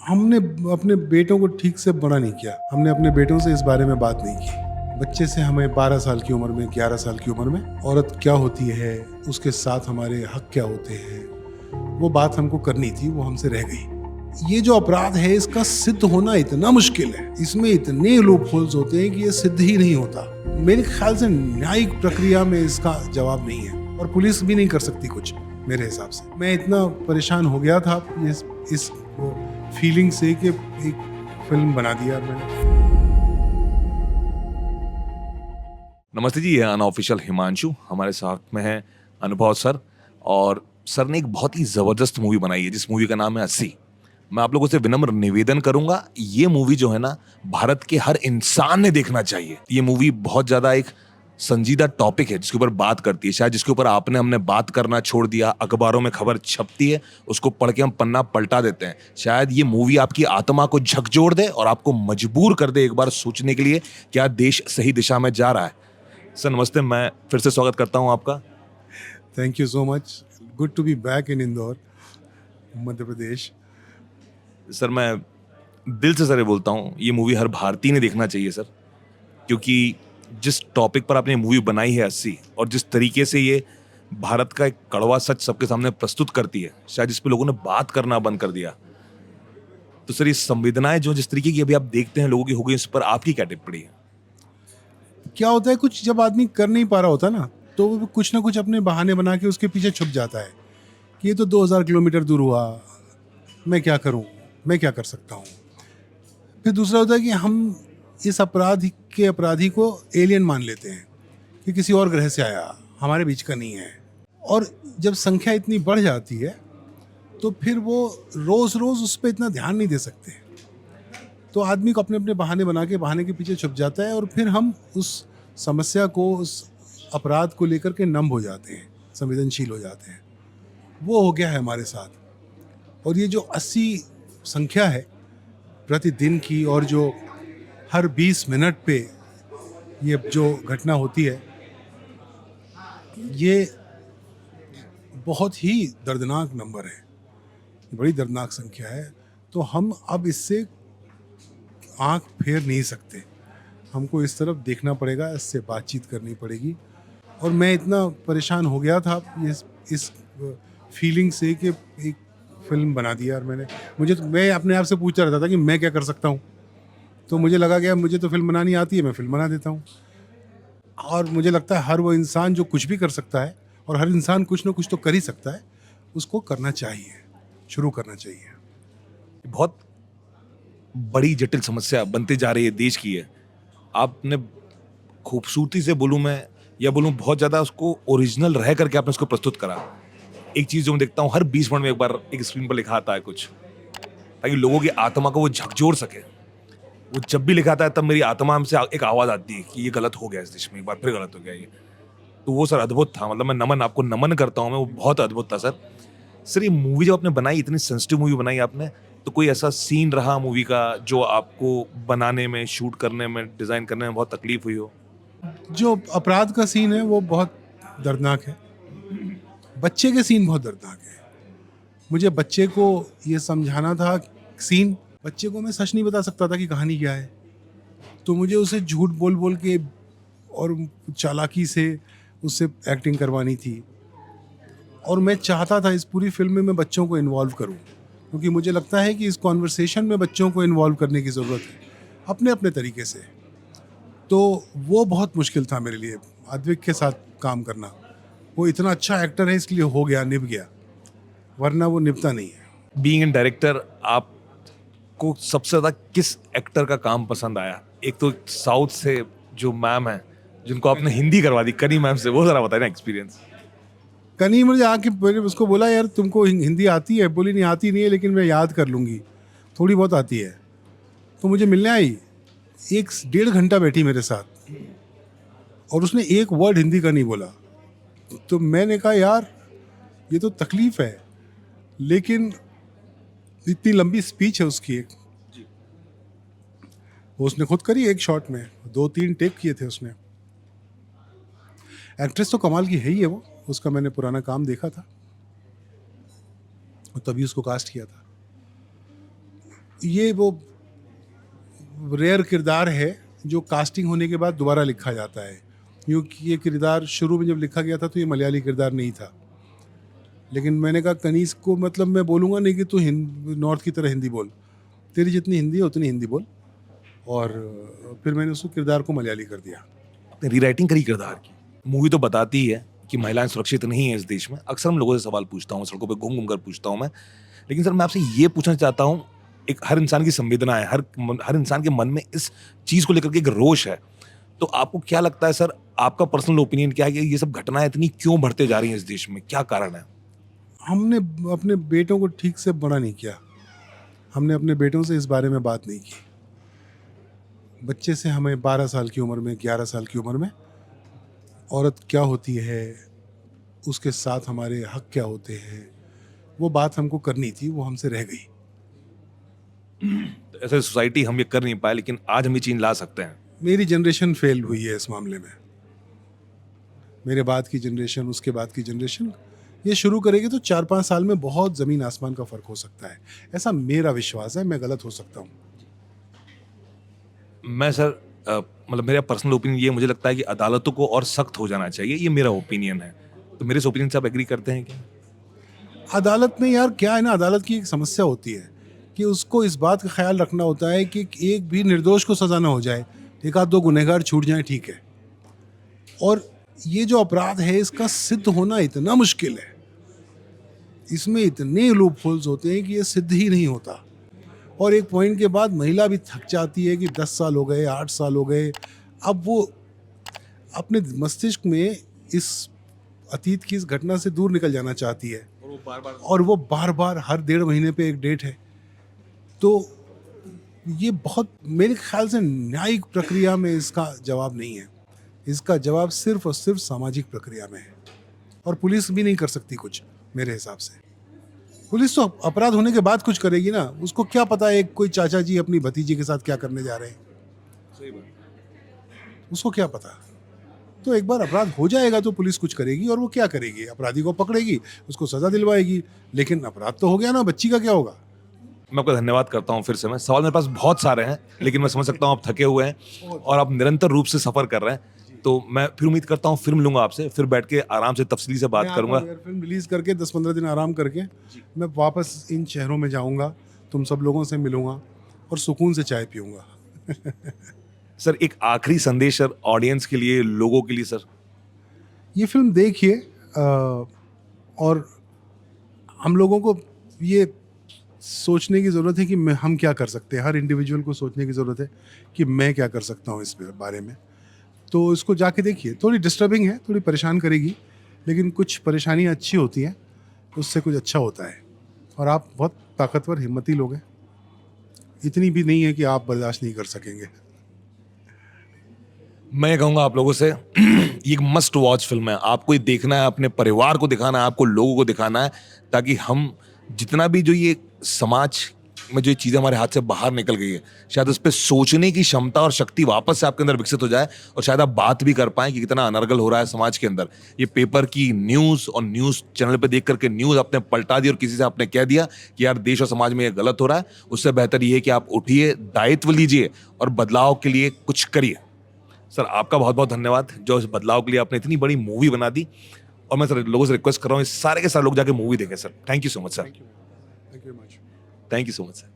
हमने अपने बेटों को ठीक से बड़ा नहीं किया। हमने अपने बेटों से इस बारे में बात नहीं की। बच्चे से हमें 12 साल की उम्र में, 11 साल की उम्र में औरत क्या होती है, उसके साथ हमारे हक क्या होते हैं, वो बात हमको करनी थी, वो हमसे रह गई। ये जो अपराध है इसका सिद्ध होना इतना मुश्किल है, इसमें इतने लूप होल्स होते हैं कि ये सिद्ध ही नहीं होता। मेरे ख्याल से न्यायिक प्रक्रिया में इसका जवाब नहीं है और पुलिस भी नहीं कर सकती कुछ। मेरे हिसाब से मैं इतना परेशान हो गया था इस फीलिंग से कि एक फिल्म बना दिया मैंने। नमस्ते जी, ये अनऑफिशियल हिमांशु हमारे साथ में है अनुभव सर। और सर ने एक बहुत ही ज़बरदस्त मूवी बनाई है जिस मूवी का नाम है 80। मैं आप लोगों से विनम्र निवेदन करूंगा, ये मूवी जो है ना, भारत के हर इंसान ने देखना चाहिए। ये मूवी बहुत ज़्यादा एक संजीदा टॉपिक है जिसके ऊपर बात करती है, शायद जिसके ऊपर हमने बात करना छोड़ दिया। अखबारों में खबर छपती है, उसको पढ़ के हम पन्ना पलटा देते हैं। शायद ये मूवी आपकी आत्मा को झकझोर दे और आपको मजबूर कर दे एक बार सोचने के लिए क्या देश सही दिशा में जा रहा है। सर नमस्ते, मैं फिर से स्वागत करता हूं आपका। Thank you so much. Good to be back in Indore, Madhya Pradesh. Sir मैं दिल से सर ये बोलता हूं, ये मूवी हर भारतीय ने देखना चाहिए सर, क्योंकि जिस टॉपिक पर आपने मूवी बनाई है 80 और जिस तरीके से ये भारत का एक कड़वा सच सबके सामने प्रस्तुत करती है, शायद इस पे लोगों ने बात करना बंद कर दिया। तो सर ये संवेदनाएं जो जिस तरीके की अभी आप देखते हैं लोगों की हो गई, इस पर आपकी क्या टिप्पणी है? क्या होता है, कुछ जब आदमी कर नहीं पा रहा होता ना, तो वो कुछ ना कुछ अपने बहाने बना के उसके पीछे छुप जाता है कि ये तो 2000 किलोमीटर दूर हुआ, मैं क्या करूं, मैं क्या कर सकता हूं। फिर दूसरा होता है कि हम इस अपराधी को एलियन मान लेते हैं कि किसी और ग्रह से आया, हमारे बीच का नहीं है। और जब संख्या इतनी बढ़ जाती है तो फिर वो रोज रोज उस पर इतना ध्यान नहीं दे सकते, तो आदमी को अपने अपने बहाने बना के बहाने के पीछे छुप जाता है और फिर हम उस समस्या को, उस अपराध को लेकर के नम हो जाते हैं, संवेदनशील हो जाते हैं। वो हो गया है हमारे साथ। और ये जो 80 संख्या है प्रतिदिन की, और जो हर 20 मिनट पे ये जो घटना होती है, ये बहुत ही दर्दनाक नंबर है, बड़ी दर्दनाक संख्या है। तो हम अब इससे आंख फेर नहीं सकते, हमको इस तरफ देखना पड़ेगा, इससे बातचीत करनी पड़ेगी। और मैं इतना परेशान हो गया था इस फीलिंग से कि एक फिल्म बना दी यार मैंने। मैं अपने आप से पूछता रहता था कि मैं क्या कर सकता हूँ, तो मुझे लगा कि यार मुझे तो फिल्म बनानी आती है, मैं फिल्म बना देता हूँ। और मुझे लगता है हर वो इंसान जो कुछ भी कर सकता है, और हर इंसान कुछ ना कुछ तो कर ही सकता है, उसको करना चाहिए, शुरू करना चाहिए। बहुत बड़ी जटिल समस्या बनती जा रही है, देश की है। आपने खूबसूरती से बोलूं मैं, या बोलूं बहुत ज्यादा उसको ओरिजिनल रह करके आपने उसको प्रस्तुत करा। एक चीज जो मैं देखता हूं, हर 20 मिनट में एक बार एक स्क्रीन पर लिखा आता है कुछ, ताकि लोगों की आत्मा को वो झकझोर सके। वो जब भी लिखा आता है तब मेरी आत्मा हमसे एक आवाज आती है कि ये गलत हो गया इस देश में, एक बार फिर गलत हो गया ये। तो वो सर अद्भुत था, मतलब मैं आपको नमन करता हूं, मैं वो बहुत अद्भुत था सर। सर ये मूवी जब आपने बनाई, इतनी सेंसिटिव मूवी बनाई आपने, तो कोई ऐसा सीन रहा मूवी का जो आपको बनाने में, शूट करने में, डिजाइन करने में बहुत तकलीफ हुई हो? जो अपराध का सीन है वो बहुत दर्दनाक है, बच्चे के सीन बहुत दर्दनाक है। मुझे बच्चे को ये समझाना था, सीन बच्चे को मैं सच नहीं बता सकता था कि कहानी क्या है, तो मुझे उसे झूठ बोल बोल के और चालाकी से उससे एक्टिंग करवानी थी। और मैं चाहता था इस पूरी फिल्म में मैं बच्चों को इन्वॉल्व करूं, क्योंकि मुझे लगता है कि इस कॉन्वर्सेशन में बच्चों को इन्वॉल्व करने की ज़रूरत है, अपने अपने तरीके से। तो वो बहुत मुश्किल था मेरे लिए, अद्विक के साथ काम करना। वो इतना अच्छा एक्टर है इसलिए हो गया, निभ गया, वरना वो निभता नहीं है। बीइंग एन डायरेक्टर, आपको सबसे ज्यादा किस एक्टर का काम पसंद आया? एक तो साउथ से जो मैम है जिनको आपने हिंदी करवा दी, कनी मैम से, वो जरा बताए ना एक्सपीरियंस। कनी मुझे आके मैंने उसको बोला, यार तुमको हिंदी आती है? बोली नहीं आती नहीं है, लेकिन मैं याद कर लूँगी, थोड़ी बहुत आती है। तो मुझे मिलने आई, 1 डेढ़ घंटा बैठी मेरे साथ, और उसने एक वर्ड हिंदी का नहीं बोला। तो मैंने कहा यार ये तो तकलीफ है, लेकिन इतनी लंबी स्पीच है उसकी, एक वो उसने खुद करी एक शॉट में, 2-3 टेक किए थे उसने। एक्ट्रेस तो कमाल की है ही है वो, उसका मैंने पुराना काम देखा था और तभी उसको कास्ट किया था। ये वो रेयर किरदार है जो कास्टिंग होने के बाद दोबारा लिखा जाता है, क्योंकि ये किरदार शुरू में जब लिखा गया था तो ये मलयाली किरदार नहीं था। लेकिन मैंने कहा कनीज को, मतलब मैं बोलूँगा नहीं कि तू नॉर्थ की तरह हिंदी बोल, तेरी जितनी हिंदी है उतनी हिंदी बोल, और फिर मैंने उस किरदार को मलयाली कर दिया। आपने रीराइटिंग करी किरदार की। मूवी तो बताती ही है कि महिलाएं सुरक्षित नहीं है इस देश में। अक्सर हम लोगों से सवाल पूछता हूँ, सड़कों पे घूम घूम कर पूछता हूँ मैं। लेकिन सर मैं आपसे ये पूछना चाहता हूँ, एक हर इंसान की संवेदना है, हर इंसान के मन में इस चीज़ को लेकर के एक रोष है। तो आपको क्या लगता है सर, आपका पर्सनल ओपिनियन क्या है कि ये सब घटनाएं इतनी क्यों बढ़ते जा रही हैं इस देश में? क्या कारण है? हमने अपने बेटों को ठीक से बड़ा नहीं किया, हमने अपने बेटों से इस बारे में बात नहीं की। बच्चे से हमें 12 साल की उम्र में, 11 साल की उम्र में औरत क्या होती है, उसके साथ हमारे हक क्या होते हैं, वो बात हमको करनी थी, वो हमसे रह गई। तो ऐसे सोसाइटी हम ये कर नहीं पाए, लेकिन आज हम ये चीज ला सकते हैं। मेरी जनरेशन फेल हुई है इस मामले में। मेरे बाद की जनरेशन, उसके बाद की जनरेशन ये शुरू करेगी तो 4-5 साल में बहुत ज़मीन आसमान का फ़र्क हो सकता है, ऐसा मेरा विश्वास है। मैं गलत हो सकता हूँ। मैं सर मतलब मेरा पर्सनल ओपिनियन ये, मुझे लगता है कि अदालतों को और सख्त हो जाना चाहिए, ये मेरा ओपिनियन है। तो मेरे इस ओपिनियन से आप एग्री करते हैं क्या? अदालत में यार क्या है ना, अदालत की एक समस्या होती है कि उसको इस बात का ख्याल रखना होता है कि एक भी निर्दोष को सज़ा ना हो जाए, एक आध दो गुनहगार छूट जाएं, ठीक है। और ये जो अपराध है इसका सिद्ध होना इतना मुश्किल है, इसमें इतने लूप होल्स होते हैं कि ये सिद्ध ही नहीं होता। और एक पॉइंट के बाद महिला भी थक जाती है कि 10 साल हो गए, 8 साल हो गए, अब वो अपने मस्तिष्क में इस अतीत की इस घटना से दूर निकल जाना चाहती है, और वो बार बार हर 1.5 महीने पे एक डेट है। तो ये बहुत, मेरे ख्याल से न्यायिक प्रक्रिया में इसका जवाब नहीं है, इसका जवाब सिर्फ और सिर्फ सामाजिक प्रक्रिया में है। और पुलिस भी नहीं कर सकती कुछ मेरे हिसाब से। पुलिस तो अपराध होने के बाद कुछ करेगी ना, उसको क्या पता है कोई चाचा जी अपनी भतीजी के साथ क्या करने जा रहे हैं, सही बात। उसको क्या पता। तो एक बार अपराध हो जाएगा तो पुलिस कुछ करेगी, और वो क्या करेगी, अपराधी को पकड़ेगी, उसको सजा दिलवाएगी। लेकिन अपराध तो हो गया ना, बच्ची का क्या होगा। मैं आपका धन्यवाद करता हूँ फिर से। मैं सवाल मेरे पास बहुत सारे हैं, लेकिन मैं समझ सकता हूँ आप थके हुए हैं और आप निरंतर रूप से सफर कर रहे हैं। तो मैं फिर उम्मीद करता हूँ फिर मिलूंगा आपसे, फिर बैठ के आराम से तफसीली से बात करूंगा। फिल्म रिलीज करके 10-15 दिन आराम करके मैं वापस इन शहरों में जाऊंगा, तुम सब लोगों से मिलूंगा और सुकून से चाय पीऊंगा। सर एक आखिरी संदेश सर ऑडियंस के लिए, लोगों के लिए सर। ये फिल्म देखिए, और हम लोगों को ये सोचने की ज़रूरत है कि हम क्या कर सकते हैं। हर इंडिविजुअल को सोचने की ज़रूरत है कि मैं क्या कर सकता हूँ इस बारे में। तो इसको जाके देखिए, थोड़ी डिस्टर्बिंग है, थोड़ी परेशान करेगी, लेकिन कुछ परेशानियाँ अच्छी होती हैं, उससे कुछ अच्छा होता है। और आप बहुत ताकतवर, हिम्मती लोग हैं, इतनी भी नहीं है कि आप बर्दाश्त नहीं कर सकेंगे। मैं कहूंगा आप लोगों से ये एक मस्ट वॉच फिल्म है, आपको ये देखना है, अपने परिवार को दिखाना है, आपको लोगों को दिखाना है, ताकि हम जितना भी जो ये समाज में जो ये चीज़ें हमारे हाथ से बाहर निकल गई है, शायद उस पर सोचने की क्षमता और शक्ति वापस से आपके अंदर विकसित हो जाए, और शायद आप बात भी कर पाएं कि कितना अनर्गल हो रहा है समाज के अंदर। ये पेपर की न्यूज़ और न्यूज़ चैनल पे देख करके न्यूज़ आपने पलटा दी और किसी से आपने कह दिया कि यार देश और समाज में ये गलत हो रहा है, उससे बेहतर ये है कि आप उठिए, दायित्व लीजिए और बदलाव के लिए कुछ करिए। सर आपका बहुत बहुत धन्यवाद, जो इस बदलाव के लिए आपने इतनी बड़ी मूवी बना दी। और मैं सर लोगों से रिक्वेस्ट कर रहा हूँ, सारे के सारे लोग जाके मूवी देखें sir. Thank you so much sir. Thank you much. Thank you so much sir.